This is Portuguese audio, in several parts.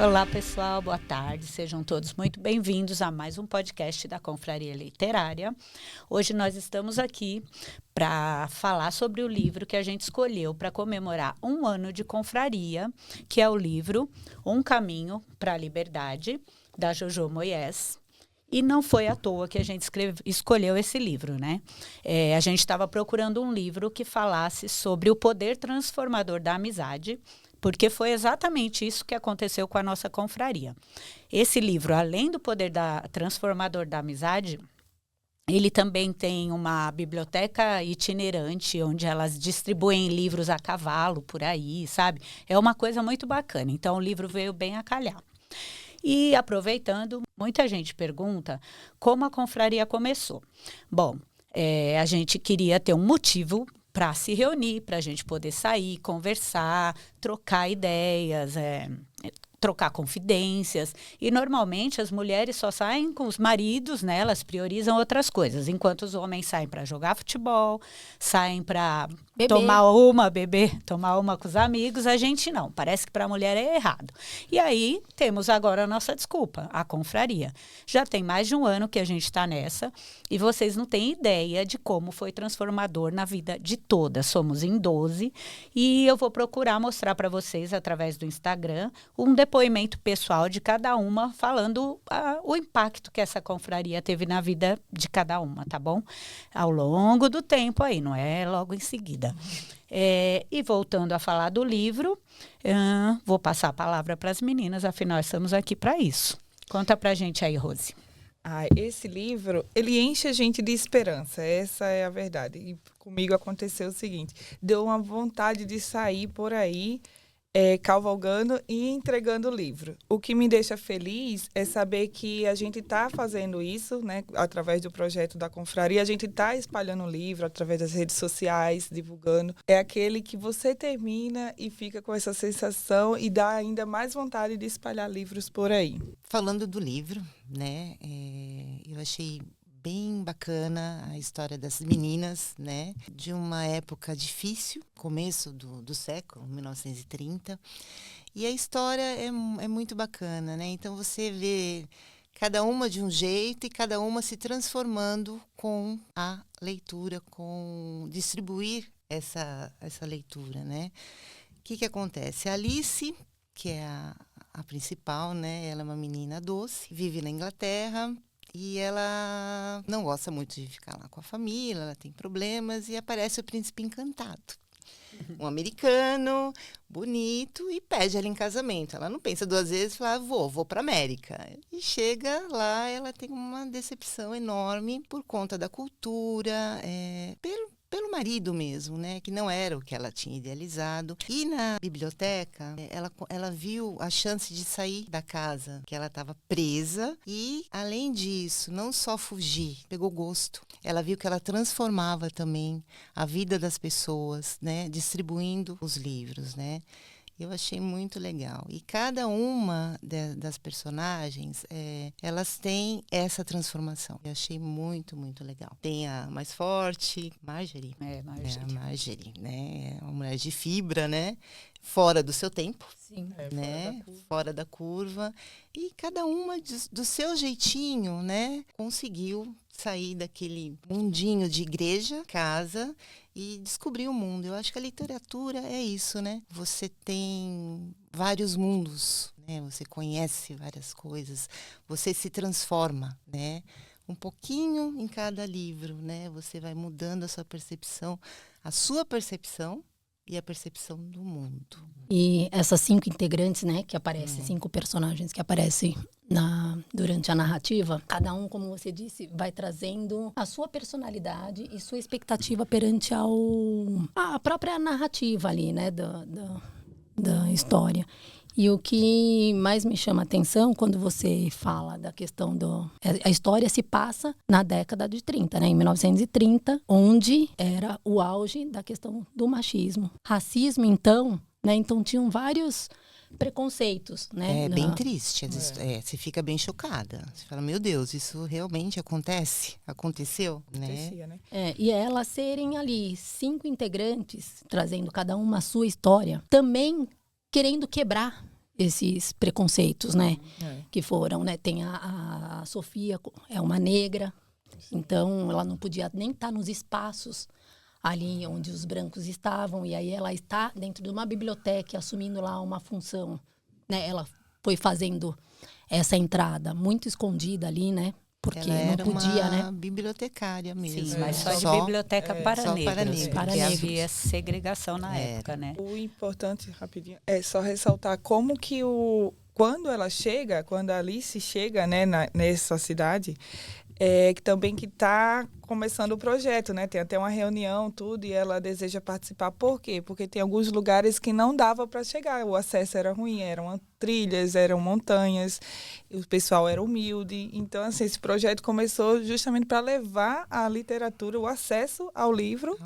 Olá, pessoal, boa tarde. Sejam todos muito bem-vindos a mais um podcast da Confraria Literária. Hoje nós estamos aqui para falar sobre o livro que a gente escolheu para comemorar um ano de confraria, que é o livro Um Caminho para a Liberdade, da Jojo Moyes. E não foi à toa que a gente escolheu esse livro, né? A gente estava procurando um livro que falasse sobre o poder transformador da amizade, porque foi exatamente isso que aconteceu com a nossa confraria. Esse livro, além do poder transformador da amizade, ele também tem uma biblioteca itinerante, onde elas distribuem livros a cavalo por aí, sabe? É uma coisa muito bacana. Então, o livro veio bem a calhar. E, aproveitando, muita gente pergunta como a confraria começou. Bom, a gente queria ter um motivo para se reunir, para a gente poder sair, conversar, trocar ideias, trocar confidências. E, normalmente, as mulheres só saem com os maridos, né? Elas priorizam outras coisas, enquanto os homens saem para jogar futebol, saem para beber, tomar uma com os amigos. A gente não. Parece que para a mulher é errado. E aí, temos agora a nossa desculpa, a confraria. Já tem mais de um ano que a gente está nessa e vocês não têm ideia de como foi transformador na vida de todas. Somos em 12 e eu vou procurar mostrar para vocês, através do Instagram, um depoimento pessoal de cada uma, falando o impacto que essa confraria teve na vida de cada uma, tá bom? Ao longo do tempo aí, não é logo em seguida. E voltando a falar do livro, vou passar a palavra para as meninas, afinal estamos aqui para isso. Conta pra gente aí, Rose. Esse livro, ele enche a gente de esperança, essa é a verdade. E comigo aconteceu o seguinte, deu uma vontade de sair por aí, cavalgando e entregando o livro. O que me deixa feliz é saber que a gente está fazendo isso, né, através do projeto da confraria, a gente está espalhando o livro através das redes sociais, divulgando. É aquele que você termina e fica com essa sensação e dá ainda mais vontade de espalhar livros por aí. Falando do livro, né, eu achei bem bacana a história das meninas, né? De uma época difícil, começo do século, 1930. E a história é muito bacana, né? Então você vê cada uma de um jeito e cada uma se transformando com a leitura, com distribuir essa leitura, né? O que acontece? A Alice, que é a principal, né? Ela é uma menina doce, vive na Inglaterra. E ela não gosta muito de ficar lá com a família, ela tem problemas e aparece o príncipe encantado. Um americano, bonito, e pede ela em casamento. Ela não pensa duas vezes e fala, vou para a América. E chega lá, ela tem uma decepção enorme por conta da cultura, pelo marido mesmo, né? Que não era o que ela tinha idealizado. E na biblioteca, ela viu a chance de sair da casa, que ela estava presa. E, além disso, não só fugir, pegou gosto. Ela viu que ela transformava também a vida das pessoas, né? Distribuindo os livros, né? Eu achei muito legal. E cada uma das personagens, elas têm essa transformação. Eu achei muito, muito legal. Tem a mais forte, Marjorie. Marjorie. A Marjorie, né? É uma mulher de fibra, né? Fora do seu tempo. Sim. Né? Fora da curva. E cada uma do seu jeitinho, né? Conseguiu sair daquele mundinho de igreja, casa, e descobrir o mundo. Eu acho que a literatura é isso, né? Você tem vários mundos, né? Você conhece várias coisas, você se transforma, né? Um pouquinho em cada livro, né? Você vai mudando a sua percepção e a percepção do mundo. E essas 5 integrantes, né, que aparecem, 5 personagens que aparecem durante a narrativa, cada um, como você disse, vai trazendo a sua personalidade e sua expectativa perante a própria narrativa ali, né, da história. E o que mais me chama a atenção quando você fala da questão a história se passa na década de 30, né? Em 1930, onde era o auge da questão do machismo. Racismo, então, né? Então tinham vários preconceitos, né? É bem triste. Você fica bem chocada. Você fala, meu Deus, isso realmente aconteceu, Acontecia, né? E elas serem ali 5 integrantes, trazendo cada uma a sua história, também querendo quebrar esses preconceitos, né? É. Que foram, né? Tem a Sofia, é uma negra, então ela não podia nem estar nos espaços ali onde os brancos estavam, e aí ela está dentro de uma biblioteca assumindo lá uma função, né? Ela foi fazendo essa entrada muito escondida ali, né? Porque Ela não era podia, uma né? bibliotecária mesmo. Sim, mas Só só de biblioteca para só negros, para negros. porque Para negros. havia segregação na Era. época, né? O importante, rapidinho, é só ressaltar como que quando ela chega, quando a Alice chega, né, nessa cidade, que também que está começando o projeto, né? Tem até uma reunião, tudo, e ela deseja participar. Por quê? Porque tem alguns lugares que não dava para chegar, o acesso era ruim, eram trilhas, eram montanhas, e o pessoal era humilde. Então, assim, esse projeto começou justamente para levar a literatura, o acesso ao livro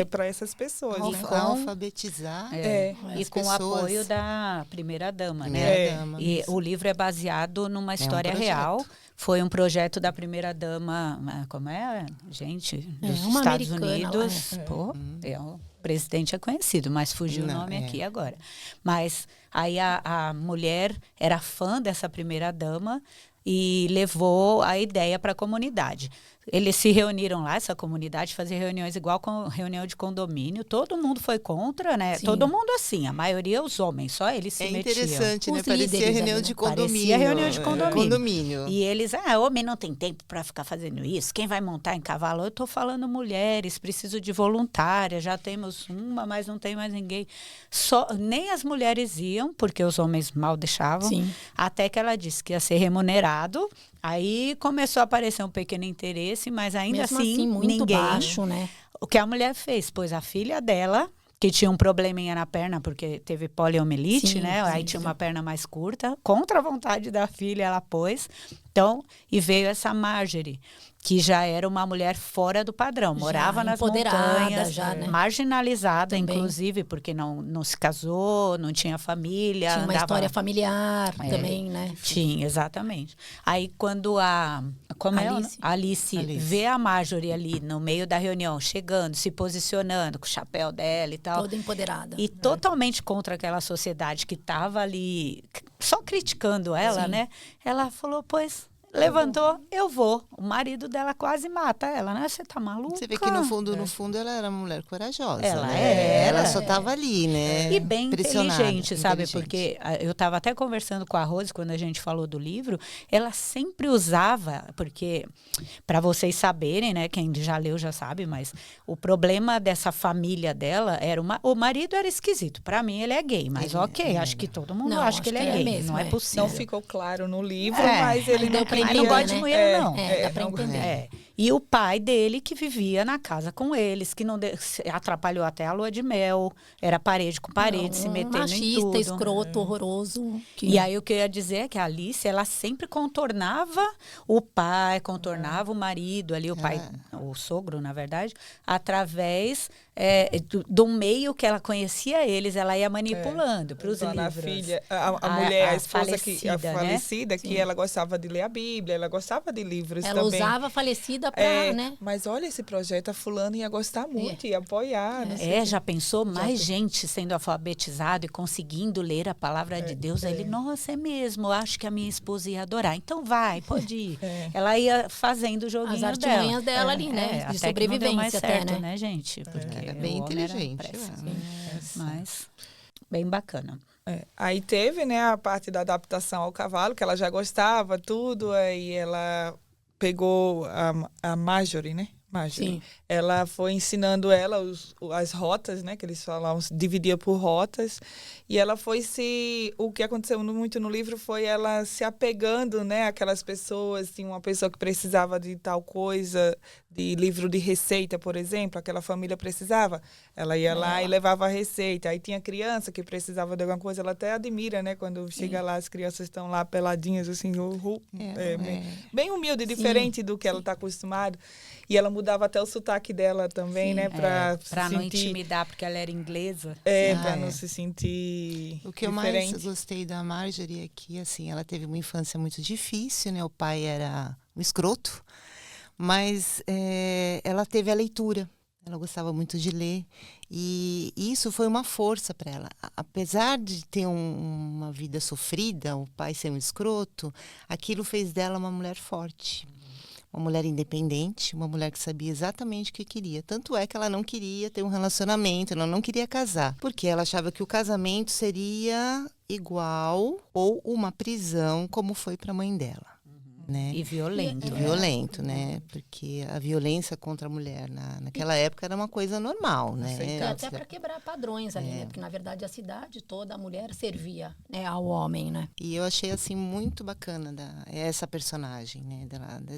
para essas pessoas, né? Alfabetizar E as com o pessoas. apoio da primeira-dama, né? Primeira-dama. E o livro é baseado numa história projeto. real. Foi um projeto da primeira-dama, como é? Gente, dos uma Estados americana lá, Unidos. Pô, o presidente é conhecido, mas fugiu o Não, nome aqui agora. Mas aí a mulher era fã dessa primeira-dama e levou a ideia para a comunidade. Eles se reuniram lá, essa comunidade, fazia reuniões igual com reunião de condomínio. Todo mundo foi contra, né? Sim. Todo mundo assim, a maioria os homens, só eles se É metiam. interessante, né? Os Parecia líderes reunião ali, de né? condomínio. Parecia reunião de condomínio. É. E eles, homem não tem tempo para ficar fazendo isso. Quem vai montar em cavalo? Eu estou falando mulheres, preciso de voluntária. Já temos uma, mas não tem mais ninguém. Nem as mulheres iam, porque os homens mal deixavam. Sim. Até que ela disse que ia ser remunerado. Aí começou a aparecer um pequeno interesse, mas ainda Mesmo assim, muito ninguém. baixo, né? O que a mulher fez? Pôs a filha dela, que tinha um probleminha na perna, porque teve poliomielite, Sim, né? Aí sim, tinha sim. uma perna mais curta. Contra a vontade da filha, ela pôs. Então, e veio essa Marjorie, que já era uma mulher fora do padrão. Morava nas empoderada, montanhas, já, né? marginalizada, Também. inclusive, porque não se casou, não tinha família. Tinha uma andava- história familiar também, né? Tinha, exatamente. Aí quando a Alice vê a Marjorie ali no meio da reunião, chegando, se posicionando, com o chapéu dela e tal. Toda empoderada. E totalmente contra aquela sociedade que estava ali só criticando ela, Sim. né? Ela falou, pois, levantou, eu vou. O marido dela quase mata ela, né? Você tá maluca? Você vê que no fundo ela era uma mulher corajosa. Ela né? era. Ela só estava ali, né? E bem Pressionada, inteligente, sabe? inteligente. Porque eu estava até conversando com a Rose quando a gente falou do livro, ela sempre usava, porque, para vocês saberem, né? Quem já leu já sabe, mas o problema dessa família dela era o marido era esquisito. Para mim, ele é gay, mas ok, acho que todo mundo Não, acha acho que ele que é é gay. mesmo, não é é. possível. Não ficou claro no livro, É, mas ele aí deu não pra queria... Mas não gosta de né? mulher, não. Dá pra entender. É. E o pai dele que vivia na casa com eles, que não atrapalhou até a lua de mel, era parede com parede, se metendo machista, em tudo. escroto, horroroso. E aí o que eu ia dizer é que a Alice, ela sempre contornava o pai, contornava o marido ali, o pai, o sogro, na verdade, através do meio que ela conhecia eles, ela ia manipulando para os livros. A filha, a mulher, a esposa né? falecida, que ela gostava de ler a Bíblia, ela gostava de livros ela também. usava a falecida pra, né? Mas olha esse projeto, a fulana ia gostar muito, ia apoiar. Não sei o quê. Já pensou mais gente sendo alfabetizado e conseguindo ler a palavra de Deus? Aí ele, nossa, é mesmo, eu acho que a minha esposa ia adorar. Então vai, pode ir. Ela ia fazendo o joguinho As dela. artimanhas dela ali, né? De até que não deu mais sobrevivência certo, até, né, gente? Porque Era bem o homem inteligente. péssimo. Mas bem bacana. Aí teve, né, a parte da adaptação ao cavalo, que ela já gostava, tudo. Aí ela pegou a Marjorie, né? Marjorie. Sim. Ela foi ensinando ela as rotas, né? Que eles falavam, dividia por rotas. E ela foi o que aconteceu muito no livro foi ela se apegando, né? Aquelas pessoas, assim, uma pessoa que precisava de tal coisa, de livro de receita, por exemplo, aquela família precisava. Ela ia lá e levava a receita. Aí tinha criança que precisava de alguma coisa, ela até admira, né? Quando chega lá, as crianças estão lá peladinhas, assim, bem humilde, diferente do que ela está acostumada. E ela mudava até o sotaque dela também, né? Para não intimidar, porque ela era inglesa. Para não se sentir O que eu diferente. mais gostei da Marjorie é que, assim, ela teve uma infância muito difícil, né? O pai era um escroto, mas ela teve a leitura. Ela gostava muito de ler e isso foi uma força para ela. Apesar de ter uma vida sofrida, o pai ser um escroto, aquilo fez dela uma mulher forte. Uma mulher independente, uma mulher que sabia exatamente o que queria. Tanto é que ela não queria ter um relacionamento, ela não queria casar. Porque ela achava que o casamento seria igual ou uma prisão, como foi para a mãe dela. Né? E violento. E violento, né? Porque a violência contra a mulher naquela época era uma coisa normal, né? E até para quebrar padrões ali, né? Porque, na verdade, a cidade toda, a mulher servia, né, ao homem, né? E eu achei, assim, muito bacana essa personagem, né?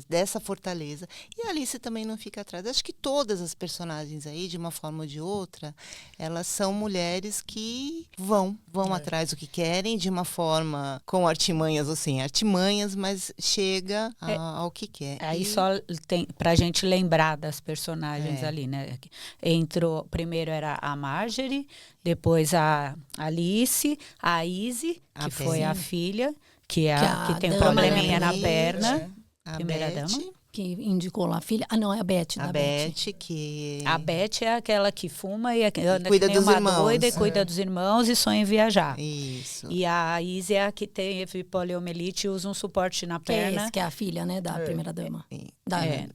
Dessa fortaleza. E a Alice também não fica atrás. Acho que todas as personagens aí, de uma forma ou de outra, elas são mulheres que vão atrás do que querem, de uma forma com artimanhas ou sem artimanhas, mas chega ao que quer. Aí só tem pra gente lembrar das personagens ali, né? Entrou, primeiro era a Marjorie, depois a Alice, a Izzy, que foi a filha, que tem um probleminha na perna. A Primeira Beth, dama. Que indicou lá a filha. Ah, não, é a Beth. A Beth, que... A Beth é aquela que fuma e anda cuida que nem dos uma irmãos. doida e cuida dos irmãos e sonha em viajar. Isso. E a Izzy é a que teve poliomielite e usa um suporte na perna. Que é a filha, né, da primeira dama.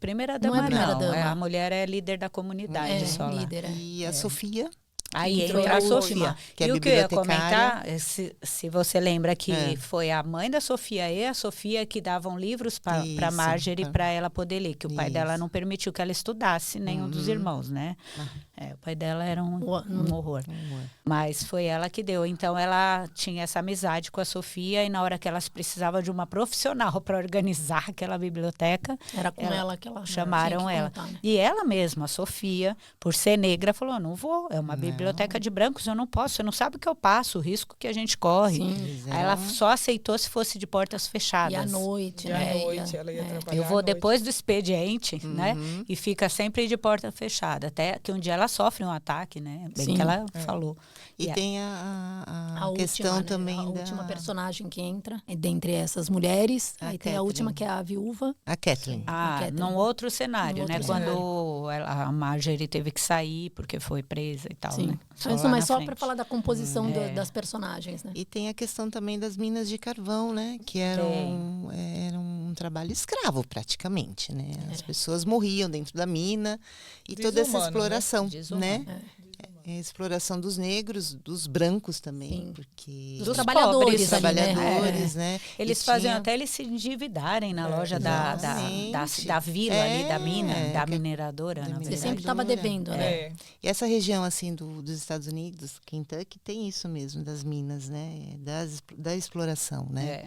Primeira dama não. Primeira dama. A mulher é líder da comunidade só lá. Líder, E a Sofia. Aí Entrou entra a a Sofia. última, que é E o que eu ia bibliotecária. comentar, se você lembra que foi a mãe da Sofia e a Sofia que davam livros para Isso, Marjorie para ela poder ler, que o pai Isso. dela não permitiu que ela estudasse, nenhum dos irmãos, né? O pai dela era um horror. Mas foi ela que deu. Então ela tinha essa amizade com a Sofia e na hora que elas precisavam de uma profissional para organizar aquela biblioteca, Era com ela que ela chamaram tinha que ela. contar, né? E ela mesma, a Sofia, por ser negra, falou: não vou, é uma biblioteca de brancos, eu não posso, você não sabe o que eu passo, o risco que a gente corre. Sim. Aí ela só aceitou se fosse de portas fechadas. E à noite, E né? à noite ela ia trabalhar. Eu vou à noite. depois do expediente, né? E fica sempre de porta fechada. Até que um dia ela sofre um ataque, né? Bem Sim. que ela falou. E tem a última, questão né? também a da... última personagem que entra dentre essas mulheres. A Aí tem a Kathleen. última que é a viúva. A Kathleen. Num outro cenário, Num né? outro Quando a Marjorie teve que sair porque foi presa e tal, Sim. né? Mas só para para falar da composição das personagens, né? E tem a questão também das minas de carvão, né? Que era um trabalho escravo, praticamente, né? As pessoas morriam dentro da mina e toda essa Desumano, exploração, Desumano. né? A exploração dos negros, dos brancos também, porque... Dos trabalhadores, pobres, ali, né? trabalhadores, né? Eles E faziam tinha- até eles se endividarem na loja da exatamente. vila ali, da mina, da que- mineradora, na da Você verdade. sempre estava devendo, né? É. E essa região, assim, dos Estados Unidos, Kentucky, tem isso mesmo, das minas, né? Da exploração, né? É.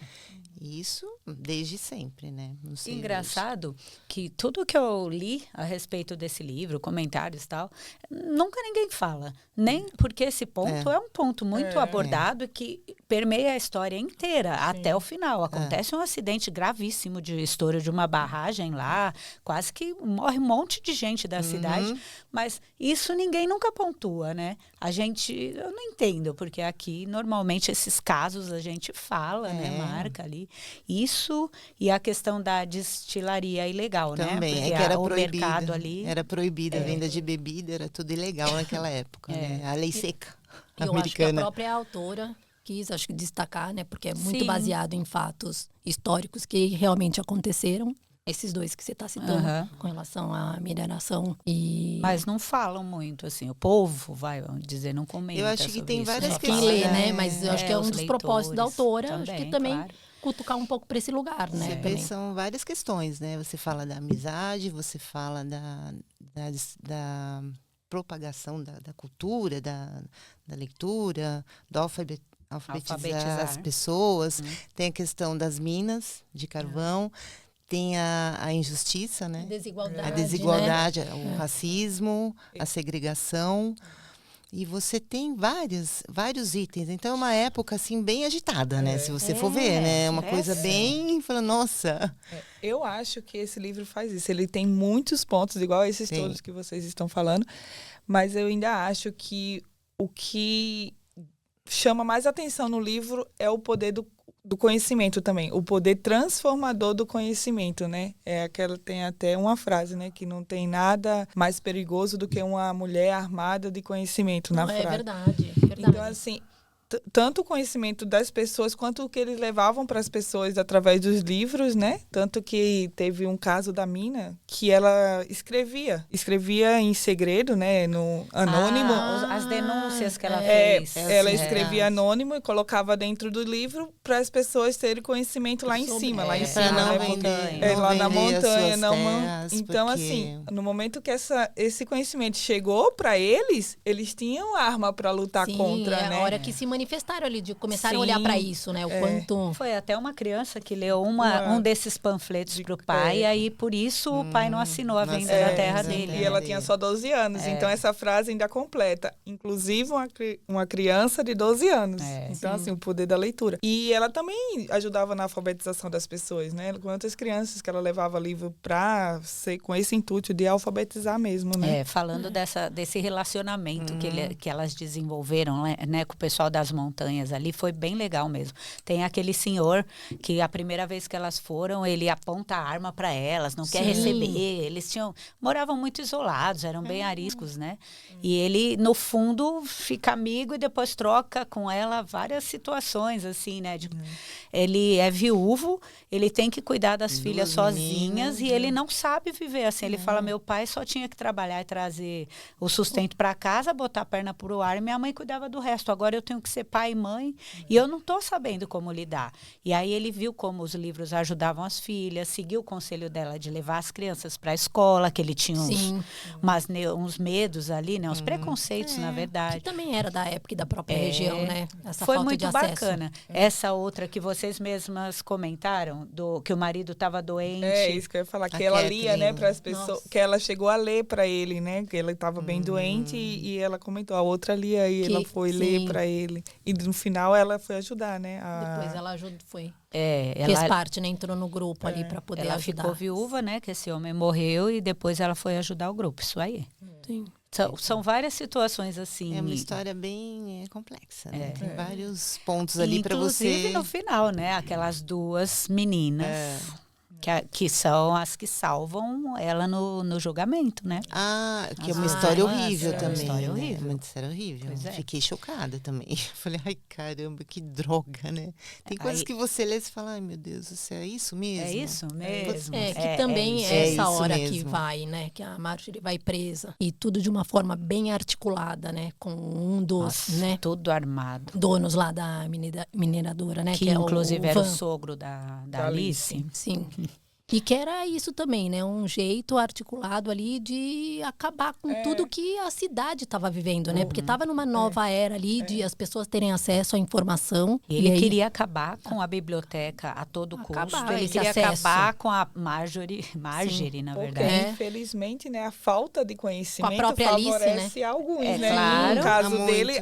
E isso desde sempre, né? Não sei Engraçado que tudo que eu li a respeito desse livro, comentários e tal, nunca ninguém fala. Nem porque esse ponto é um ponto muito abordado que permeia a história inteira, até o final. Acontece um acidente gravíssimo de estouro de uma barragem lá, quase que morre um monte de gente da cidade, mas isso ninguém nunca pontua, né? Eu não entendo, porque aqui, normalmente, esses casos a gente fala, né? Marca ali. Isso e a questão da destilaria ilegal, né? Também, Porque é que era o proibida. mercado ali... Era proibida a venda de bebida, era tudo ilegal naquela época, né? A lei seca E eu acho que a americana. própria autora quis, acho que destacar, né? Porque é muito Sim. baseado em fatos históricos que realmente aconteceram. Esses dois que você está citando, com relação à mineração e... Mas não falam muito, assim. O povo, vamos dizer, não comenta. Eu acho que sobre tem isso, várias só quem fala, lê, questões, né? Mas eu acho que é um os dos propósitos da leitores autora. Acho que também claro. cutucar um pouco para esse lugar, né? Você vê, Também. são várias questões, né? Você fala da amizade, você fala da propagação da cultura, da leitura, do alfabetizar as pessoas. Tem a questão das minas de carvão, tem a injustiça, né? Desigualdade, A desigualdade, o racismo, a segregação. E você tem vários itens. Então é uma época assim bem agitada, né? Se você for ver, né? É uma coisa bem, falando, nossa. Eu acho que esse livro faz isso. Ele tem muitos pontos, igual esses todos que vocês estão falando, mas eu ainda acho que o que chama mais atenção no livro é o poder do conhecimento também, o poder transformador do conhecimento, né? Tem até uma frase, né? Que não tem nada mais perigoso do que uma mulher armada de conhecimento na frase. É verdade. Então, assim, tanto o conhecimento das pessoas quanto o que eles levavam para as pessoas através dos livros, né? Tanto que teve um caso da Mina que ela escrevia em segredo, né? No anônimo. As denúncias que ela fez. Ela escrevia anônimo e colocava dentro do livro para as pessoas terem conhecimento lá em cima, lá em cima, não né? vender, Lá na montanha, então porque... assim, no momento que esse conhecimento chegou para eles tinham arma para lutar contra, né? A hora que se manifestaram ali, de começarem a olhar para isso, né? O quanto... Foi até uma criança que leu um desses panfletos pro pai, e aí por isso o pai não assinou a venda da terra dele. E ela tinha só 12 anos, então essa frase ainda completa. Inclusive uma criança de 12 anos. Então, assim, o poder da leitura. E ela também ajudava na alfabetização das pessoas, né? Quantas crianças que ela levava livro para ser com esse intuito de alfabetizar mesmo, né? Falando desse relacionamento que elas desenvolveram, né, com o pessoal das montanhas ali, foi bem legal mesmo. Tem aquele senhor que a primeira vez que elas foram, ele aponta a arma para elas, não quer receber. Eles moravam muito isolados, eram bem ariscos, né? E ele, no fundo, fica amigo e depois troca com ela várias situações, assim, né? Ele é viúvo, ele tem que cuidar das filhas sozinhas e ele não sabe viver assim. Ele fala, meu pai só tinha que trabalhar e trazer o sustento para casa, botar a perna pro ar e minha mãe cuidava do resto. Agora eu tenho que ser pai e mãe e eu não estou sabendo como lidar. E aí ele viu como os livros ajudavam as filhas, seguiu o conselho dela de levar as crianças para a escola, que ele tinha uns medos ali, né? Uns preconceitos, na verdade. Que também era da época e da própria região, né? Essa foi falta muito de acesso. bacana. Essa outra que vocês mesmas comentaram, que o marido estava doente. Isso que eu ia falar, que ela lia, né, para as pessoas, que ela chegou a ler para ele, né, que ele estava bem doente e ela comentou, a outra lia e ela foi ler para ele. E no final ela foi ajudar, né? Depois ela foi. Ela fez parte, né? Entrou no grupo ali para poder ela ajudar. Ela ficou viúva, né? Que esse homem morreu e depois ela foi ajudar o grupo. Isso aí. Sim. São várias situações assim. É uma história bem complexa, né? Tem vários pontos ali para você. Inclusive no final, né? Aquelas duas meninas. Que são as que salvam ela no julgamento, né? Que é uma história horrível também. Uma história horrível. Uma história horrível. Fiquei chocada também. Falei, ai, caramba, que droga, né? Tem coisas que você lê e fala, ai, meu Deus do céu, é isso mesmo? É isso mesmo. Que também é essa hora que vai, né? Que a Marjorie vai presa. E tudo de uma forma bem articulada, né? Com um dos, né? Tudo armado. Donos lá da mineradora, né? Que inclusive era o sogro da Alice. Sim. E que era isso também, né? Um jeito articulado ali de acabar com tudo que a cidade estava vivendo, né? Porque estava numa nova era ali de as pessoas terem acesso à informação. Ele queria acabar com a biblioteca a todo custo. Ele queria acabar com a Marjorie, na verdade. Porque, infelizmente, né, a falta de conhecimento favorece alguns, né? Claro, no caso dele,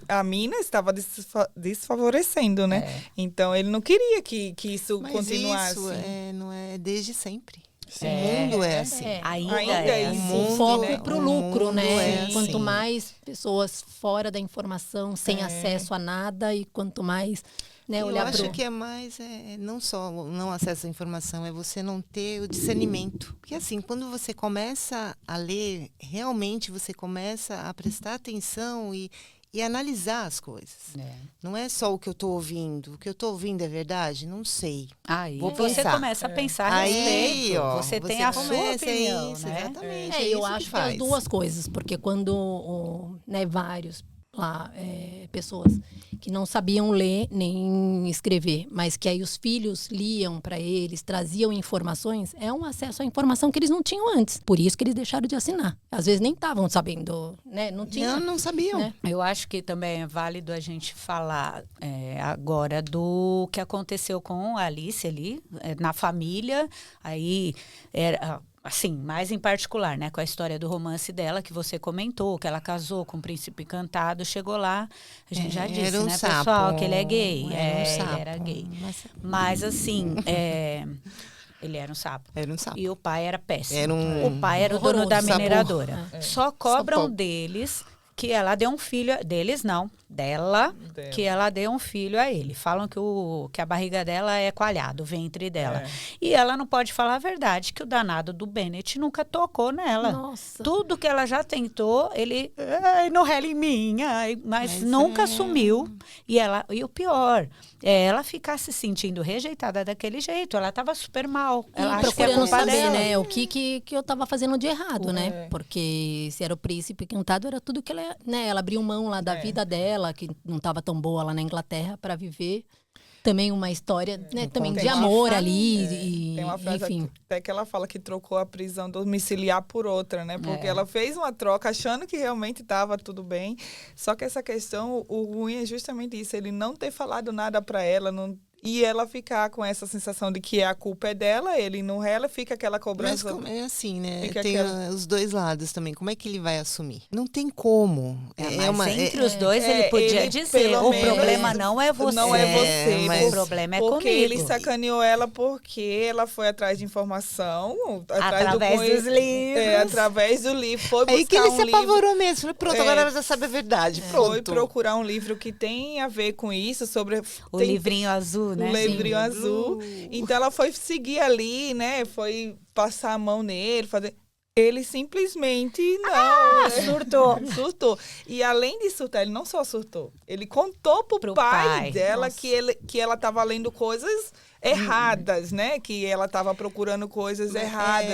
a Mina estava desfavorecendo, né? Então, ele não queria que isso continuasse. Isso não é desde sempre. O mundo é assim. Ainda é assim. O foco para o lucro, né? Assim. Quanto mais pessoas fora da informação, sem acesso a nada, e quanto mais... Né, eu acho que é mais, não só não acesso à informação, é você não ter o discernimento. Porque assim, quando você começa a ler, realmente você começa a prestar atenção e analisar as coisas. Não é só o que eu estou ouvindo. O que eu estou ouvindo é verdade? Não sei. Aí vou você pensar. Começa a pensar a respeito. Você tem a sua opinião, isso, né? Exatamente. Eu acho que as duas coisas. Porque quando vários lá, pessoas que não sabiam ler nem escrever, mas que aí os filhos liam para eles, traziam informações, é um acesso à informação que eles não tinham antes. Por isso que eles deixaram de assinar. Às vezes nem estavam sabendo, né? Não sabiam. Né? Eu acho que também é válido a gente falar agora do que aconteceu com a Alice ali, na família. Aí era... Assim, mais em particular, né? Com a história do romance dela, que você comentou, que ela casou com um príncipe encantado, chegou lá, a gente já disse, né, sapo. Pessoal, que ele é gay. Ele era gay. Mas assim, ele era um sapo. Era um sapo. E o pai era péssimo. Era o pai era o dono da sapo. mineradora. Só cobram deles que ela deu um filho deles, não, dela, que ela deu um filho a ele. Falam que a barriga dela é coalhada, o ventre dela. E ela não pode falar a verdade, que o danado do Bennett nunca tocou nela. Nossa. Tudo que ela já tentou, ele não rela em mim, mas nunca assumiu. E o pior, ela ficar se sentindo rejeitada daquele jeito. Ela estava super mal. Ela acha que é procurando culpa saber, dela. né, o que eu estava fazendo de errado, né? Porque se era o príncipe encantado, era tudo que ela, né? Ela abriu mão lá da vida dela, que não estava tão boa lá na Inglaterra, para viver. Também uma história, né, também de amor ali. Tem uma frase enfim. até que ela fala que trocou a prisão domiciliar por outra, né? Porque ela fez uma troca achando que realmente estava tudo bem. Só que essa questão, o ruim é justamente isso, ele não ter falado nada para ela, e ela ficar com essa sensação de que a culpa é dela, ele não rela, fica aquela cobrança. Mas é assim, né? Fica Tem os dois lados também. Como é que ele vai assumir? Não tem como. Mas entre os dois ele podia ele, dizer, pelo o menos, problema não é você. Não é você, mas o problema é porque comigo. ele sacaneou ela porque ela foi atrás de informação, Através dos livros. Através do livro. Foi buscar Aí que ele se livro. apavorou mesmo. Falei, pronto, agora ela já sabe a verdade. Foi Pronto. procurar um livro que tem a ver com isso, sobre O livrinho azul, né? o livrinho azul. Então ela foi seguir ali, né? Foi passar a mão nele, fazer. Ele simplesmente surtou. E além de surtar, ele não só surtou, ele contou pro pai dela que ela estava lendo coisas erradas, né? Que ela estava procurando coisas erradas.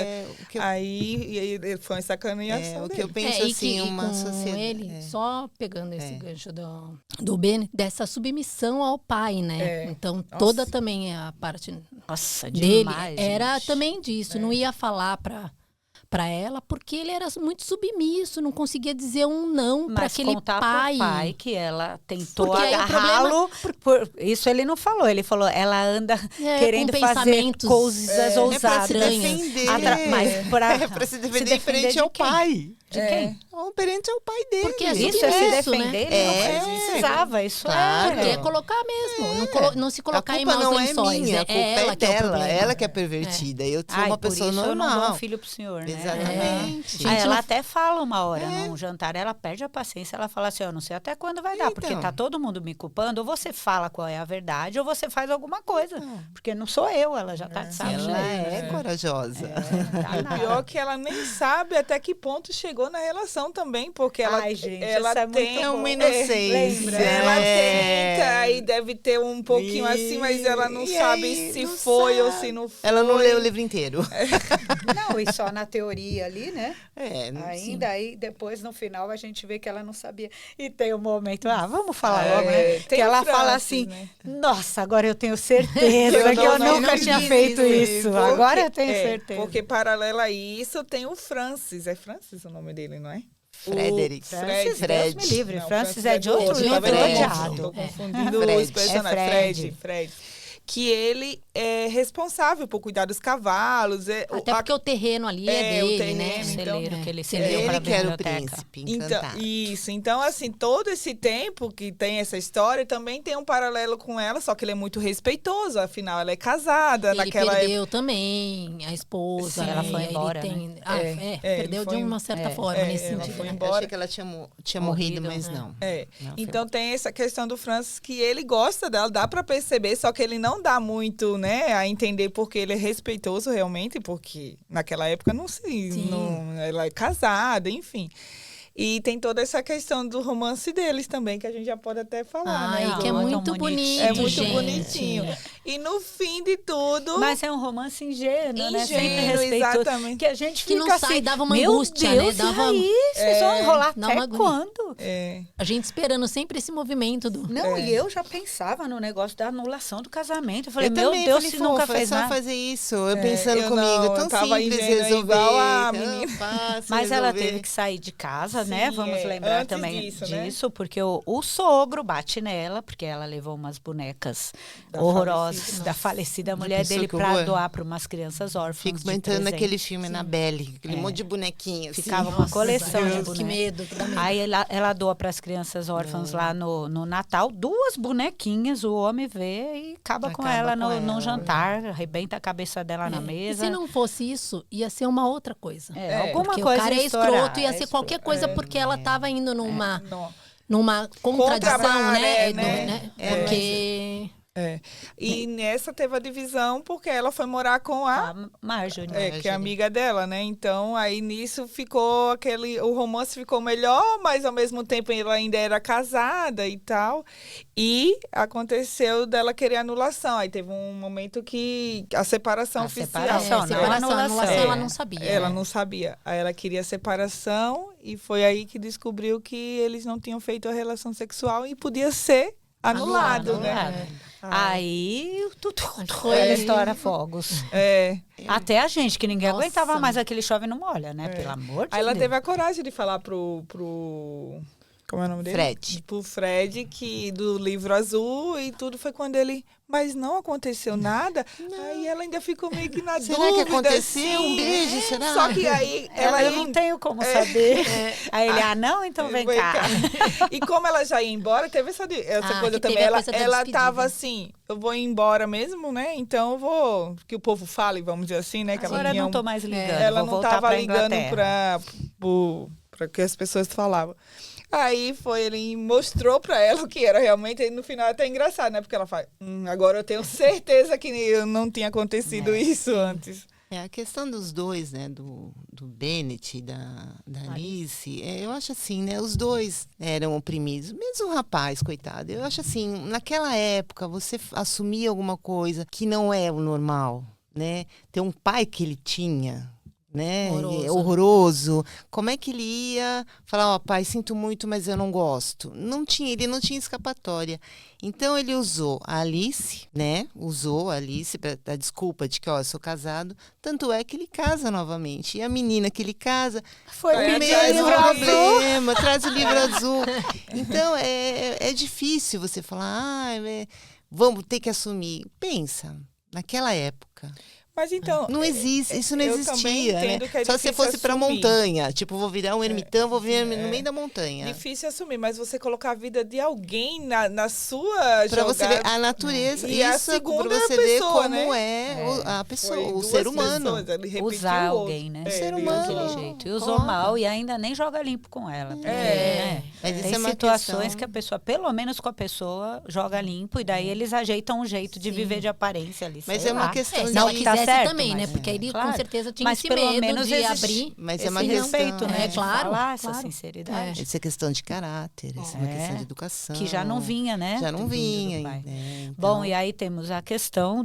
Aí foi uma sacaneação o que eu dele. penso assim, com uma sociedade. ele, só pegando esse gancho do Ben, dessa submissão ao pai, né? Então, toda também a parte dele era também disso. Não ia falar para ela, porque ele era muito submisso, não conseguia dizer um não para aquele pai. Pro pai que ela tentou Porque aí o agarrá-lo. Isso ele não falou. Ele falou, ela anda querendo fazer coisas ousadas. Mas para se defender frente ao pai. De quem? O perante ao pai dele. Porque isso é se defender, né? Não precisava. Isso Porque é colocar mesmo. Não se colocar em maus lençóis. Minha, a culpa é dela. Ela que é pervertida. Eu sou uma pessoa normal. Eu não dou um filho pro senhor, né? Exatamente. Aí ela até fala uma hora num jantar, ela perde a paciência, ela fala assim, eu não sei até quando vai dar, porque tá todo mundo me culpando, ou você fala qual é a verdade, ou você faz alguma coisa, porque não sou eu, ela já tá de saco cheio. Ela é corajosa. O pior é que ela nem sabe até que ponto chegou na relação também, porque ela, ela tem uma inocência. Ela tenta, aí deve ter um pouquinho assim, mas ela não sabe se foi ou se não foi. Ela não leu o livro inteiro. Não, e só na teoria ali, né? Ainda aí depois no final a gente vê que ela não sabia. E tem um momento, vamos falar logo, né? Que ela fala assim, né? Nossa, agora eu tenho certeza que eu nunca tinha feito isso. Agora eu tenho certeza. Porque paralelo a isso tem o Francis. É Francis o nome dele, não é? Frederick. Francis, Deus me livre. Não, Francis é de outro odiado. Estou confundindo os Fred. personagens. Fred. Que ele é responsável por cuidar dos cavalos. Até porque o terreno ali é dele, terreno, né? O celeiro que ele Ele cedeu para a que era o biblioteca. príncipe encantado. Então, assim, todo esse tempo que tem essa história, também tem um paralelo com ela, só que ele é muito respeitoso, afinal, ela é casada. Ele perdeu também a esposa. Sim, ela foi embora, perdeu de uma certa forma, nesse ela sentido. foi né? embora. Eu achei que ela tinha morrido, mas não. Então tem essa questão do Francis, que ele gosta dela, dá pra perceber, só que ele não dá muito, né, a entender porque ele é respeitoso realmente, porque naquela época ela é casada, enfim. E tem toda essa questão do romance deles também, que a gente já pode até falar, né? Que é muito bonito, É muito gente. bonitinho. E no fim de tudo... Mas é um romance ingênuo, né? Sempre Ingênuo, respeitoso. exatamente. Que a gente Que fica não assim, sai, dava uma meu angústia, Deus, né? Dava... e aí? Vocês vão enrolar dá até uma agonia. quando? A gente esperando sempre esse movimento do... Não, e eu já pensava no negócio da anulação do casamento. Eu falei, Eu meu também Deus, falei, se nunca fofa, fez é só nada. fazer isso. Eu pensando eu comigo, não, tão eu tava simples ingênua resolver. igual a tão menina. fácil Mas ela resolver. teve que sair de casa, né? Sim, Vamos lembrar antes também disso, disso, porque o sogro bate nela, porque ela levou umas bonecas horrorosas da falecida mulher pensou dele que para horror? doar para umas crianças órfãs. Fico de comentando presente. naquele filme Annabelle, aquele monte de bonequinhos. Assim. Ficava uma coleção de Deus, bonecos. que medo, que dá medo. Aí ela doa para as crianças órfãs lá no Natal 2 bonequinhas, o homem vê e acaba com ela no jantar, arrebenta a cabeça dela na E mesa. se não fosse isso, ia ser uma outra coisa. Alguma Porque coisa o cara é estourar, escroto, ia ser qualquer coisa, porque ela estava indo numa contradição, maré, né? Porque... E nessa teve a divisão porque ela foi morar com a Marjorie. que é amiga dela, né? Então, aí nisso ficou o romance ficou melhor, mas ao mesmo tempo ela ainda era casada e tal. E aconteceu dela querer anulação. Aí teve um momento que a separação oficial. Anulação, ela não sabia. Ela não sabia. Aí ela queria separação e foi aí que descobriu que eles não tinham feito a relação sexual e podia ser anulado, né? Aí, Foi estoura fogos. Até a gente, que ninguém aguentava mais aquele chove não molha, né? Pelo amor de Deus. Aí ela teve a coragem de falar pro como é o nome dele? Fred. Pro Fred, do livro azul e tudo foi quando ele... Mas não aconteceu nada. Aí ela ainda ficou meio que na dúvida. Será que aconteceu? Assim. Um beijo, será? Só que aí... Eu não tenho como saber. Aí ele, não? Então vem cá. E como ela já ia embora, teve essa coisa também. Ela tava assim, eu vou embora mesmo, né? Então eu vou... Que o povo fale, vamos dizer assim, né? Que agora eu não tô mais ligando. Ela vou não voltar tava ligando Inglaterra. pra que as pessoas falavam. Aí ele mostrou pra ela o que era realmente, e no final é até engraçado, né? Porque ela fala, agora eu tenho certeza que não tinha acontecido isso antes. A questão dos dois, né? Do Bennett e da Alice, eu acho assim, né? Os dois eram oprimidos, mesmo o rapaz, coitado. Eu acho assim, naquela época, você assumia alguma coisa que não é o normal, né? Ter um pai que ele tinha... né? Horroroso. Como é que ele ia falar, pai, sinto muito, mas eu não gosto? Ele não tinha escapatória. Então ele usou a Alice, né? Usou a Alice para dar desculpa de que, eu sou casado. Tanto é que ele casa novamente. E a menina que ele casa foi o mesmo problema, traz o livro azul. Então é difícil você falar, vamos ter que assumir. Pensa, naquela época. Mas então... Não existe, isso não existia, né? Que é só se você fosse pra montanha. Tipo, vou virar um ermitão, vou viver no meio da montanha. Difícil assumir, mas você colocar a vida de alguém na sua pra você ver a natureza. E isso a segunda pra você pessoa, ver como a pessoa, o ser humano. Usar alguém, né? O ser humano. Daquele jeito. E usou mal e ainda nem joga limpo com ela. Porque, Mas isso tem é uma situações questão... que a pessoa, pelo menos com a pessoa, joga limpo e daí eles ajeitam um jeito de viver de aparência ali. Mas é uma questão de... Não, que tá certo, também, mas, né? Porque ele com certeza tinha mas esse pelo medo menos de abrir. Mas esse é uma respeito, questão, né? De claro, falar essa sinceridade. Isso é questão de caráter, isso é uma questão de educação. Que já não vinha, né? Já não vinha. Então... Bom, e aí temos a questão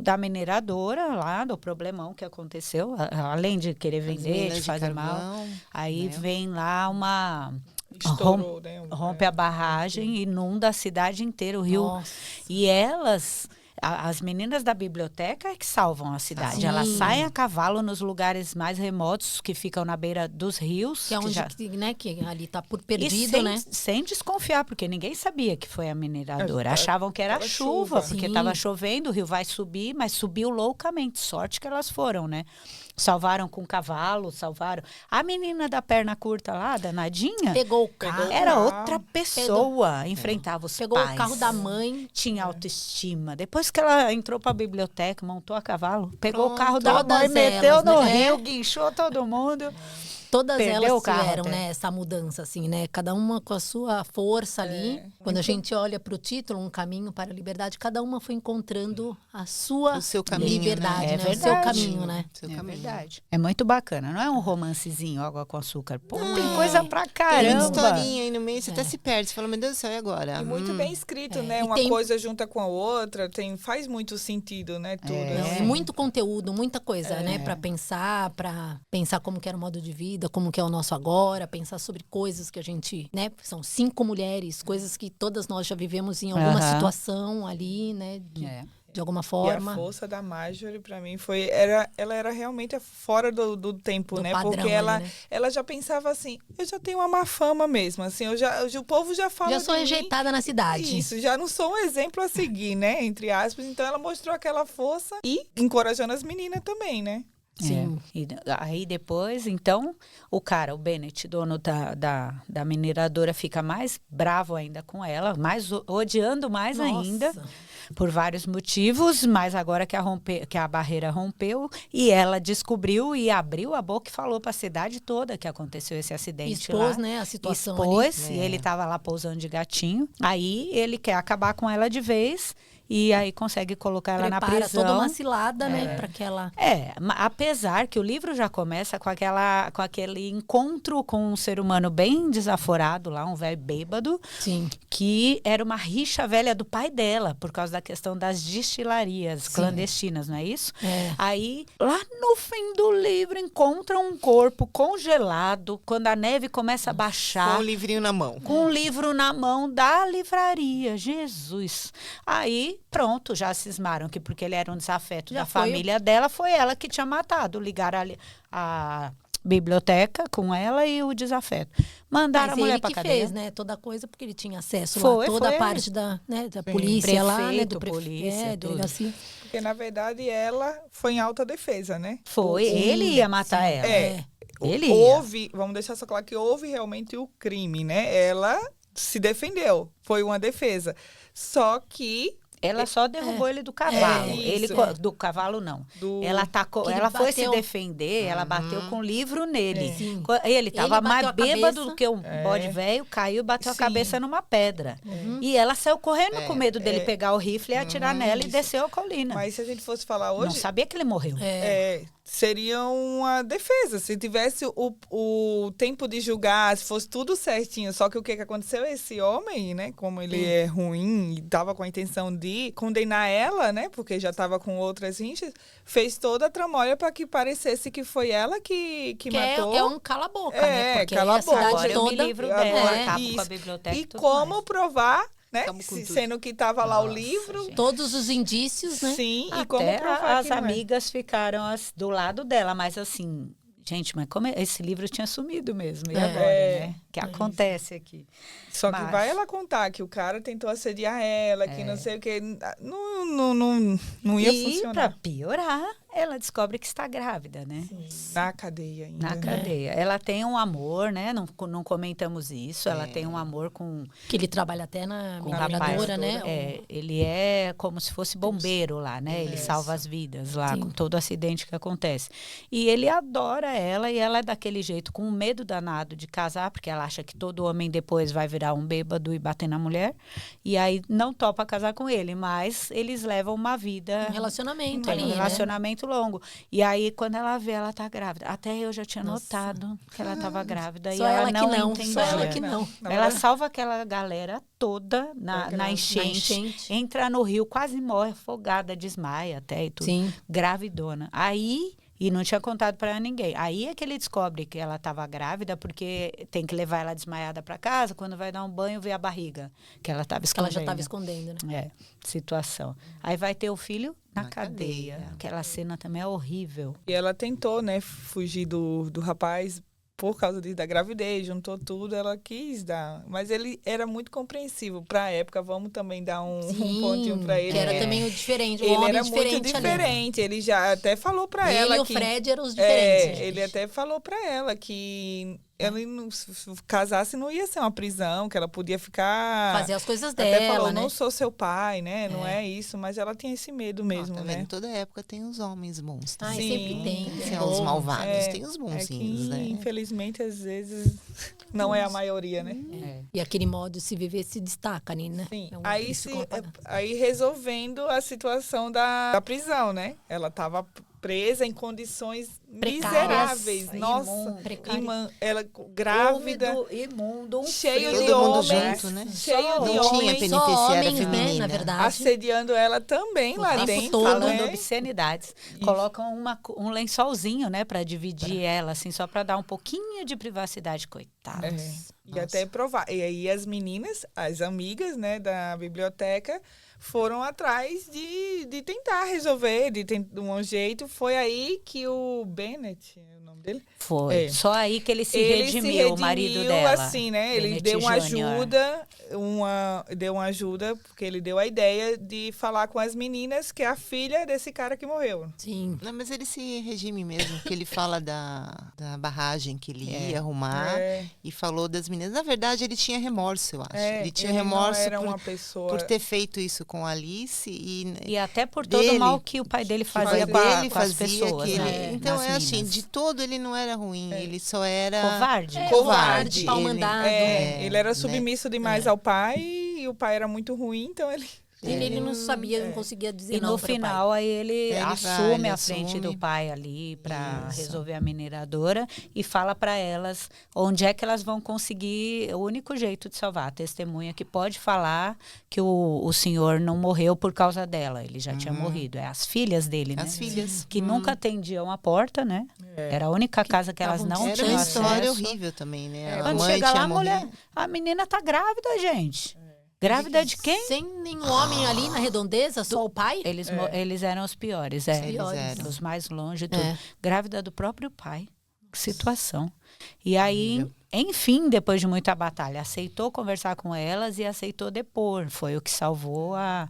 da mineradora lá, do problemão que aconteceu. Além de querer vender, de fazer mal. Aí vem lá Estourou, rompe a barragem, inunda a cidade inteira, o rio. Nossa. E elas... As meninas da biblioteca é que salvam a cidade. Sim. Elas saem a cavalo nos lugares mais remotos que ficam na beira dos rios. Que é onde que ali está por perdido, né? Sem desconfiar, porque ninguém sabia que foi a mineradora. Achavam que era chuva, porque estava chovendo, o rio vai subir, mas subiu loucamente. Sorte que elas foram, né? Salvaram com cavalo, salvaram. A menina da perna curta lá, danadinha, pegou o carro. Era outra pessoa, enfrentava os pegou pais. O carro da mãe. Tinha autoestima. Depois que ela entrou para a biblioteca, montou a cavalo, pegou o carro da mãe, meteu no rio, guinchou todo mundo. Todas Perdeu elas carro tiveram, até. né, essa mudança, assim, né? Cada uma com a sua força ali. Quando a gente olha para o título, Um Caminho para a Liberdade, cada uma foi encontrando o seu caminho, liberdade, né? né? O seu caminho, né? É verdade. É muito bacana. Não é um romancezinho, água com açúcar. Pô, tem coisa pra caramba. Tem historinha aí no meio, você até se perde. Você fala, meu Deus do céu, e agora? E muito bem escrito, né? Uma coisa junta com a outra. Faz muito sentido, né? Tudo. E muito conteúdo, muita coisa, né? Para pensar como que era o modo de vida, como que é o nosso agora, pensar sobre coisas que a gente, né? São 5 mulheres, coisas que todas nós já vivemos em alguma situação ali, né? de alguma E a forma. força da Marjorie, pra mim, ela era realmente fora do tempo, Do né? padrão Porque ali, né? ela já pensava assim, eu já tenho uma má fama mesmo, assim, o povo já fala Já sou de mim. rejeitada na cidade. Isso, já não sou um exemplo a seguir, né? Entre aspas. Então ela mostrou aquela força e encorajando as meninas também, né? Sim. É. E aí depois, então, o Bennett, dono da mineradora, fica mais bravo ainda com ela, mais odiando mais ainda, por vários motivos, mas agora que a barreira rompeu, e ela descobriu e abriu a boca e falou para a cidade toda que aconteceu esse acidente Expôs, lá. né, a situação Expôs, ali. e ele estava lá pousando de gatinho. Aí ele quer acabar com ela de vez. E aí consegue colocar ela na Prepara prisão. toda uma cilada, né, para que ela... Apesar que o livro já começa com aquele encontro com um ser humano bem desaforado lá, um velho bêbado, Sim. que era uma rixa velha do pai dela, por causa da questão das destilarias clandestinas, não é isso? É. Aí, lá no fim do livro, encontram um corpo congelado, quando a neve começa a baixar. Com o livrinho na mão. Com um livro na mão da livraria, Jesus. Aí, pronto, já cismaram que porque ele era um desafeto Já da foi família dela, foi ela que tinha matado. Ligaram a biblioteca com ela e o desafeto. Mandaram Mas a mulher ele pra que cadeia. fez, né, toda a coisa, porque ele tinha acesso Foi, lá, toda foi a parte da polícia lá, né, do Prefeito, polícia, tudo. delegacia. Porque, na verdade, ela foi em autodefesa, né? Foi, Sim, ele ia matar sim. ela. É. Ele ia. Houve, vamos deixar só claro que houve realmente o crime, né? Ela se defendeu, foi uma defesa. Só que Ela só derrubou ele do cavalo. Ele isso. do cavalo não. do Ela atacou, Que ele ela foi se bateu. defender, ela bateu com o livro nele. Sim. Ele estava bateu mais a bêbado cabeça. do que um bode velho, caiu e bateu a Sim. cabeça numa pedra. E ela saiu correndo com medo dele É. pegar o rifle e atirar nela e Isso. desceu a colina. Mas se a gente fosse falar Não hoje, sabia que ele morreu. seria uma defesa. Se tivesse o tempo de julgar, se fosse tudo certinho. Só que o que aconteceu? Esse homem, né? Como ele é ruim e estava com a intenção de condenar ela, né? Porque já estava com outras rinchas, fez toda a tramóia para que parecesse que foi ela que matou. É um cala-boca, É, né? Porque cala-boca. a cidade Agora eu me toda... livro Agora, dela, acabo com a isso. biblioteca E tudo como mais. provar, né? Acabou com tudo. Sendo que estava lá o Nossa, livro. gente. Todos os indícios, né? Sim, e Até como provar as que não é. amigas ficaram do lado dela, mas assim, gente, mas como esse livro tinha sumido mesmo, e agora, né? O que acontece aqui? Só que Mas- vai ela contar que o cara tentou assediar ela, que não sei o que. Não ia E para funcionar. piorar, ela descobre que está grávida, né? Na cadeia ainda. Na né? cadeia. Ela tem um amor, né? Não comentamos isso. Ela tem um amor com Que ele trabalha até na o mineradora, rapaz. né? Ele é como se fosse bombeiro lá, né? Ele salva as vidas lá, Sim. com todo acidente que acontece. E ele adora ela, e ela é daquele jeito, com medo danado de casar, porque ela acha que todo homem depois vai virar um bêbado e bater na mulher. E aí não topa casar com ele, mas eles levam uma vida... Um relacionamento Tem ali, um né? relacionamento longo. E aí, quando ela vê, ela tá grávida. Até eu já tinha notado que ela estava grávida. Só e ela ela que não, entendia. só ela que não. Ela salva aquela galera toda na grávida. enchente. Na enchente. Entra no rio, quase morre, afogada, desmaia até e tudo. Sim. Gravidona. Aí... E não tinha contado para ninguém. Aí é que ele descobre que ela estava grávida, porque tem que levar ela desmaiada para casa. Quando vai dar um banho, vê a barriga, que ela estava Que escondendo. ela já estava escondendo, né? É, situação. Aí vai ter o filho na Na cadeia. cadeia. Aquela cena também é horrível. E ela tentou, né, fugir do rapaz por causa da gravidez, juntou tudo, ela quis dar. Mas ele era muito compreensivo. Pra época, vamos também dar um pontinho pra ele. que era né? também o diferente, um Ele homem era diferente muito ali. diferente. Ele já até falou pra Ele ela e o que... Fred eram os diferentes. gente. ele até falou pra ela que ela não, se casasse não ia ser uma prisão, que ela podia ficar... Fazer as coisas Até dela, falou, né? não sou seu pai, né? Não é isso, mas ela tinha esse medo mesmo, Tá né? vendo? Toda época tem os homens monstros. Ai, Sim. sempre tem. Tem É os bom. malvados, tem os É bonzinhos, que, né? infelizmente, às vezes, não é a maioria, né? E aquele modo de se viver se destaca ali, né? Sim. É um Aí, vício como apagar. aí resolvendo a situação da prisão, né? Ela estava presa em condições Precárias. miseráveis. Nossa, Nossa, imundo. Precária. ela grávida, Úmido, imundo, cheio frio. de Todo mundo homens, junto, né? cheio Só de Não tinha homens Só penitenciária homens, né? feminina. Na verdade. assediando ela também O lá tempo dentro, todo. Falando né? obscenidades. Colocam um lençolzinho, né, para dividir ela, assim, só para dar um pouquinho de privacidade, coitados. E Nossa. até provar. E aí as meninas, as amigas, né, da biblioteca, foram atrás de tentar resolver, de um jeito. Foi aí que o Bennett, é o nome dele? Foi. É. Só aí que ele se Ele redimiu, o marido dela. assim, né? Ele Bennett deu uma Jr. ajuda, deu uma ajuda, porque ele deu a ideia de falar com as meninas, que é a filha desse cara que morreu. Sim. Não, mas ele se regime mesmo, que ele fala da barragem que ele ia arrumar e falou das meninas. Na verdade, ele tinha remorso, eu acho. Ele tinha remorso não era uma pessoa... por ter feito isso com a Alice E até por todo o mal que o pai dele fazia com as pessoas, né? Então, Nas é assim, minas. de todo ele não era ruim, ele só era... Covarde. Covarde. Pau Ele- mandado. Ele era submisso demais ao pai e o pai era muito ruim, então ele... Ele não sabia, não conseguia dizer E não no para o pai. final, aí ele Ele assume vai, a frente do assume. pai ali para Isso. resolver a mineradora e fala para elas onde é que elas vão conseguir o único jeito de salvar. A testemunha que pode falar que o senhor não morreu por causa dela, ele já tinha morrido. É as filhas dele, né? As filhas. Que nunca atendiam a porta, né? Era a única casa que elas estavam não Era tinham uma história acesso. horrível também, né? A Quando mãe chega lá, tinha a mulher, morrido. a menina tá grávida, gente. Grávida de quem? Sem nenhum homem ali na redondeza, só o pai? Eles eram os piores, Eles eram. os mais longe, tudo. É. Grávida do próprio pai. Que situação. E aí, enfim, depois de muita batalha, aceitou conversar com elas e aceitou depor. Foi o que salvou a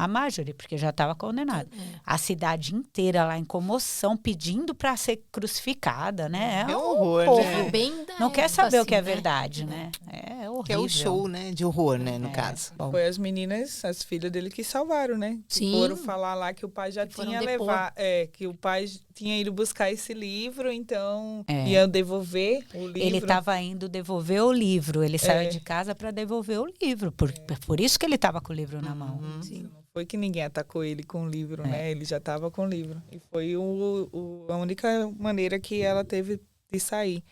Marjorie, porque já estava condenada. A cidade inteira lá em comoção, pedindo para ser crucificada, né? É um horror, povo né? Bem da não quer época, saber o que é assim, né? verdade, né? É horrível. Que é o show, né? De horror, né? No caso. Bom, Foi as meninas, as filhas dele que salvaram, né? Que Sim. foram falar lá que o pai já foram tinha depor. levado, que o pai tinha ido buscar esse livro, então É. iam devolver o livro. ele estava indo devolver o livro. Ele saiu de casa para devolver o livro. Por isso que ele estava com o livro na mão. Sim. Não foi que ninguém atacou ele com o livro, É. né? Ele já estava com o livro. E foi a única maneira que ela teve de sair.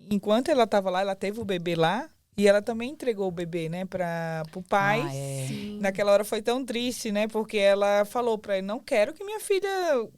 Enquanto ela estava lá, ela teve o bebê lá. E ela também entregou o bebê, né, para o pai. Ah, é. Naquela hora foi tão triste, né? Porque ela falou para ele, não quero que minha filha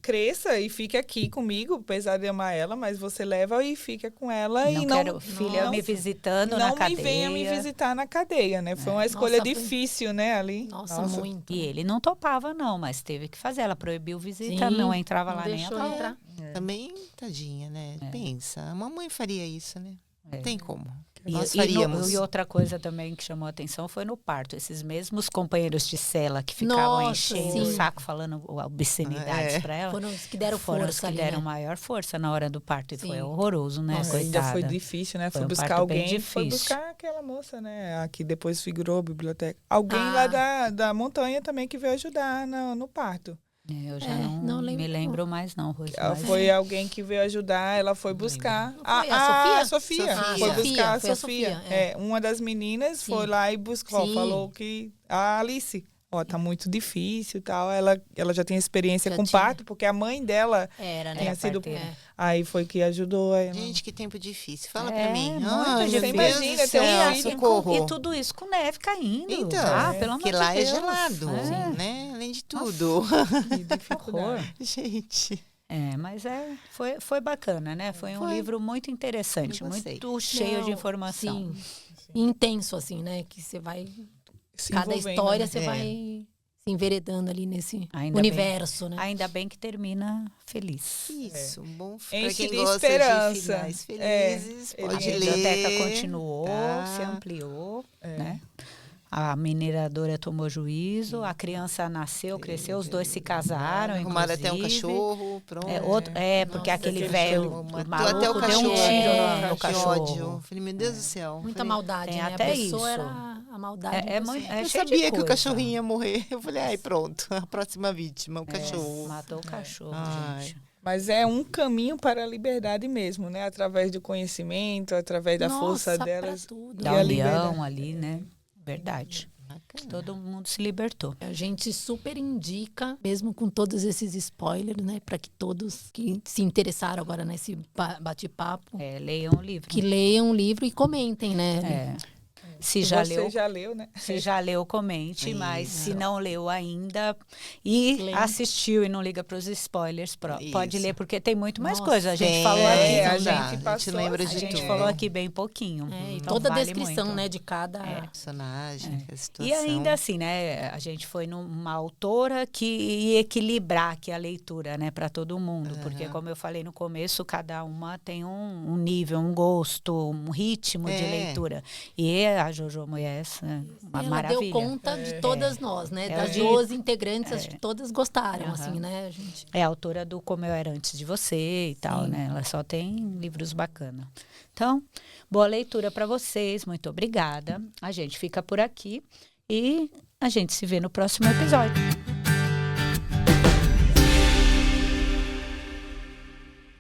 cresça e fique aqui comigo, apesar de amar ela, mas você leva e fica com ela Não e quero filha não, me visitando na não cadeia. me venha me visitar na cadeia, né? Foi uma escolha Nossa, foi- difícil, né, ali. Nossa, muito. E ele não topava, não, mas teve que fazer. Ela proibiu visita, Sim, não entrava não lá nem a deixou pau. entrar. Também, tadinha, né? Pensa, a mamãe faria isso, né? Não tem como. Nós E faríamos. e outra coisa também que chamou a atenção foi no parto. Esses mesmos companheiros de cela que ficavam Nossa, enchendo o sim. saco, falando obscenidades para ela. Foram os que deram Foram os força que ali, deram né? maior força na hora do parto. E foi Sim. horroroso, né? Nossa, ainda Coitada. foi difícil, né? Foi Foi um buscar parto bem alguém, foi difícil. buscar aquela moça, né? A que depois figurou a biblioteca. Alguém Ah. lá da montanha também que veio ajudar no parto. Eu já não não lembro, me lembro mais, não, Rose. Ela mas- foi alguém que veio ajudar, ela foi buscar. Foi a Sofia? Sofia. Sofia. Foi Ah, buscar foi a a Sofia. Sofia, é. Uma das meninas Sim. foi lá e buscou. Sim. Falou que a Alice, tá muito difícil e tal. Ela já tinha experiência Já com tinha. parto, porque a mãe dela Era, né? tinha sido. parteira. Aí foi que ajudou ela. Gente, que tempo difícil. Fala É, pra mim. muito Ai, meu difícil. Deus Imagina, do ter um céu, filho socorro. E tudo isso com neve caindo. Então, Pelo amor que de lá é Deus. gelado, É. né? Além de tudo. Que dificuldade. Gente. Mas foi bacana, né? Foi um Foi. livro muito interessante, Eu gostei. muito cheio de Não, informação. Sim. Intenso, assim, né? Que você vai... Se Cada envolvendo, história né? você vai se enveredando ali nesse Ainda universo, né? Ainda bem que termina feliz. Isso, bom pra Enche quem de gosta esperança. de finais É, felizes, ele- A pode ler. biblioteca continuou, tá? se ampliou, né? A mineradora tomou juízo, a criança nasceu, cresceu, os dois se casaram, Arrumaram até um inclusive. cachorro, pronto. porque Nossa, aquele aquele velho Matou maluco até o deu cachorro. um tiro no Que cachorro. ódio. Falei, meu Deus do céu. Muita Falei, maldade, tem né? até A pessoa isso. era a maldade. É em muito- você. é Eu cheio de sabia que o coisa. cachorrinho ia morrer. Eu falei, ai, pronto. A próxima vítima, o cachorro. Matou o cachorro, Ai. gente. Mas é um caminho para a liberdade mesmo, né? Através do conhecimento, através da força Nossa, delas. pra tudo. E Da a união liberdade. ali, né? Verdade. Bacana. Todo mundo se libertou. A gente super indica, mesmo com todos esses spoilers, né? Para que todos que se interessaram agora nesse bate-papo, Leiam o livro. que leiam o livro e comentem, né? É. Se Você já leu, né? Se já leu, comente, mas Isso. se não leu ainda e Lê. assistiu e não liga para os spoilers, pode Isso. ler, porque tem muito mais Nossa, coisa. A gente Tem, falou a aqui, gente não dá. passou A gente lembra a de gente tudo. falou aqui bem pouquinho. E Então toda a vale descrição, muito. né, de cada... Personagem, a situação. E ainda assim, né, a gente foi numa autora que ia equilibrar aqui a leitura, né, para todo mundo, porque como eu falei no começo, cada uma tem um nível, um gosto, um ritmo de leitura. E a Jojo Moyes, né, uma Ela maravilha. deu conta de todas nós, né? Ela Das de- 12 integrantes, acho que todas gostaram, Aham. assim, né, gente? É a autora do Como Eu Era Antes de Você e tal, né? Ela só tem livros bacanas. Então, boa leitura para vocês, muito obrigada. A gente fica por aqui e a gente se vê no próximo episódio.